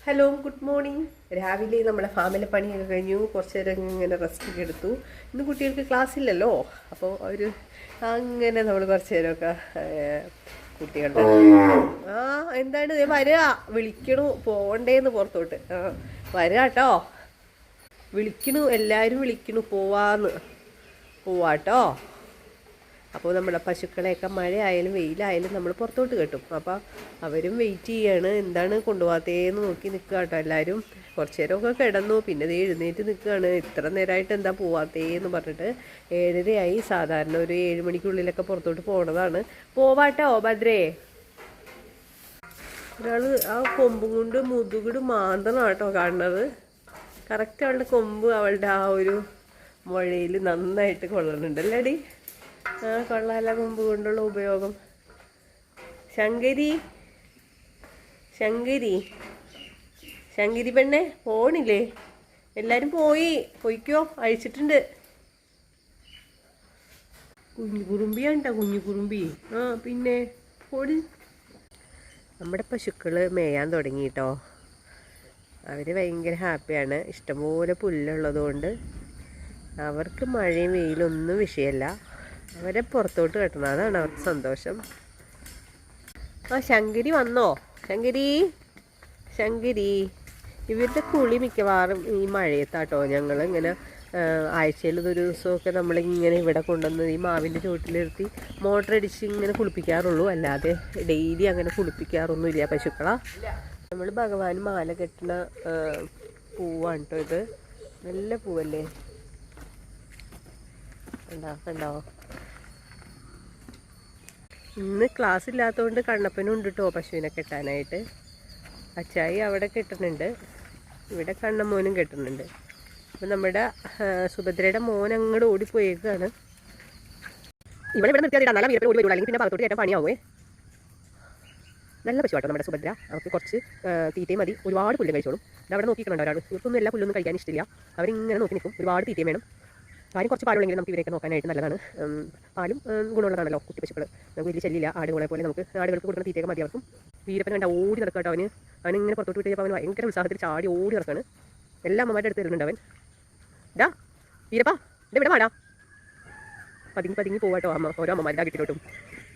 Hello, good morning. രാവിലെ നമ്മുടെ ഫാമിലെ പണിയൊക്കെ കഴിഞ്ഞു. കുറച്ച് നേരം ഇങ്ങനെ റെസ്റ്റ് എടുത്തു. ഇന്ന് കുട്ടികൾക്ക് ക്ലാസ് ഇല്ലല്ലോ, അപ്പോൾ അവർ അങ്ങനെ നമ്മൾ കുറച്ച് നേരമൊക്കെ കുട്ടികളുടെ എന്താണ് വരിക, വിളിക്കണു പോകണ്ടേന്ന് പുറത്തോട്ട്. വരിക കേട്ടോ, വിളിക്കണു, എല്ലാവരും വിളിക്കണു പോവാട്ടോ. അപ്പോൾ നമ്മുടെ പശുക്കളെയൊക്കെ മഴയായാലും വെയിലായാലും നമ്മൾ പുറത്തോട്ട് കെട്ടും. അപ്പോൾ അവരും വെയിറ്റ് ചെയ്യാണ്, എന്താണ് കൊണ്ടുപോകാത്തേന്ന് നോക്കി നിൽക്കുക കേട്ടോ. എല്ലാവരും കുറച്ച് നേരമൊക്കെ കിടന്നു, പിന്നെ ഇത് എഴുന്നേറ്റ് നിൽക്കുകയാണ്. ഇത്ര നേരമായിട്ട് എന്താ പോവാത്തേന്ന് പറഞ്ഞിട്ട് 7:30 സാധാരണ ഒരു 7 മണിക്കുള്ളിലൊക്കെ പുറത്തോട്ട് പോകണതാണ്. പോവാട്ടോ ഭദ്രേ. ഒരാൾ ആ കൊമ്പും കൊണ്ട് മുതുകിട് മാന്തണം കേട്ടോ കാണുന്നത്. കറക്റ്റ് അവളുടെ കൊമ്പ് അവളുടെ ആ ഒരു മുഴയിൽ നന്നായിട്ട് കൊള്ളണുണ്ടല്ലേടി. കൊള്ളാല കൊമ്പ് കൊണ്ടുള്ള ഉപയോഗം. ശങ്കരി പെണ്ണെ പോണില്ലേ? എല്ലാരും പോയിക്കോ, അഴിച്ചിട്ടുണ്ട്. കുഞ്ഞു കുറുമ്പിയാണ്ടാ, കുഞ്ഞു കുറുമ്പി. പിന്നെ പോടി. നമ്മുടെ പശുക്കള് മേയാൻ തുടങ്ങി കേട്ടോ. അവർ ഭയങ്കര ഹാപ്പിയാണ്. ഇഷ്ടംപോലെ പുല്ലുള്ളത് കൊണ്ട് അവർക്ക് മഴയും വെയിലൊന്നും വിഷയമല്ല. അവരെ പുറത്തോട്ട് കെട്ടണം, അതാണ് അവർക്ക് സന്തോഷം. ശങ്കരി വന്നോ? ശങ്കരി ഇവരുടെ കുളി മിക്കവാറും ഈ മഴയത്താട്ടോ. ഞങ്ങൾ ഇങ്ങനെ ആഴ്ചയിൽ ഒരു ദിവസമൊക്കെ നമ്മളിങ്ങനെ ഇവിടെ കൊണ്ടുവന്ന് ഈ മാവിൻ്റെ ചുവട്ടിലിരുത്തി മോട്ടർ അടിച്ച് ഇങ്ങനെ കുളിപ്പിക്കാറുള്ളൂ. അല്ലാതെ ഡെയിലി അങ്ങനെ കുളിപ്പിക്കാറൊന്നുമില്ല പശുക്കളാ. നമ്മൾ ഭഗവാൻ മാല കെട്ടുന്ന പൂവാണ് കേട്ടോ ഇത്. നല്ല പൂവല്ലേ, കണ്ടോ. ഇന്ന് ക്ലാസ് ഇല്ലാത്തതുകൊണ്ട് കണ്ണപ്പനും ഉണ്ട് കേട്ടോ പശുവിനെ കെട്ടാനായിട്ട്. അച്ചായി അവിടെ കെട്ടുന്നുണ്ട്, ഇവിടെ കണ്ണമ്മോനും കെട്ടുന്നുണ്ട്. അപ്പം നമ്മുടെ സുഭദ്രയുടെ മോൻ അങ്ങോട്ട് ഓടിപ്പോയേക്കാണ്. ഇവിടെ നിർത്തിയാൽ നല്ല വീട്ടിൽ ഓടി വരുള്ളൂ, അല്ലെങ്കിൽ പിന്നെ ഭാഗത്തോട്ട് കയറ്റാൻ പണിയാവേ. നല്ല പശു കേട്ടോ നമ്മുടെ സുഭദ്ര. അവർക്ക് കുറച്ച് തീറ്റയും മതി, ഒരുപാട് പുല്ല് കഴിച്ചോളും. അവിടെ നോക്കിയിട്ടുണ്ടോ ഒരാൾ. ഇവർക്കൊന്നും എല്ലാ പുല്ലൊന്നും കഴിക്കാൻ ഇഷ്ടമില്ല. അവരിങ്ങനെ നോക്കി നിൽക്കും. ഒരുപാട് തീറ്റയും വേണം. കാര്യം കുറച്ച് പാലുള്ളെങ്കിലും നമുക്ക് ഇവരെയൊക്കെ നോക്കാനായിട്ട് നല്ലതാണ്. പാലും ഗുണമുള്ളതാണല്ലോ. കുട്ടി പശുക്കൾ നമുക്ക് വലിയ ശല്യമില്ല. ആടുകളെ പോലെ നമുക്ക് ആടുകൾക്ക് കൊടുക്കുന്ന തീറ്റയൊക്കെ മതി അവർക്കും. വീരപ്പൻ കണ്ട ഓടി നടക്കുക കേട്ടോ. അവനിങ്ങനെ പുറത്തോട്ട് വിട്ട് കഴിഞ്ഞപ്പോൾ അവൻ ഭയങ്കര ഉത്സാഹത്തിൽ ചാടി ഓടി നടക്കാണ്. എല്ലാ അമ്മമാരുടെ അടുത്ത് തരുന്നുണ്ട് അവൻ. ഇതാ വീരപ്പാ, ഇവിടെ മാടാ. പതുങ്ങി പോവാട്ടോ ഓരോ അമ്മമാരുടെ കിട്ടിലോട്ടും.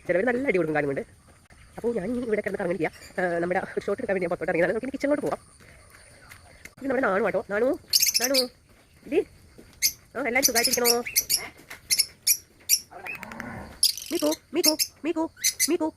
ചിലവർ നല്ല അടി കൊടുക്കും കാര്യം കൊണ്ട്. അപ്പോൾ ഞാൻ ഇവിടെ കിടന്ന് കറങ്ങില്ല. നമ്മുടെ ഒരു ഷോട്ട് എടുക്കാൻ വേണ്ടി പുറത്തോട്ട് ഇറങ്ങിയതാണ്. നമുക്ക് കിച്ചണിലോട്ട് പോകാം. ഇത് നമ്മുടെ നാണു കേട്ടോ. നാണു ഇതി എല്ലാവരും സുഖമായിട്ടിരിക്കണോ? മീക്കു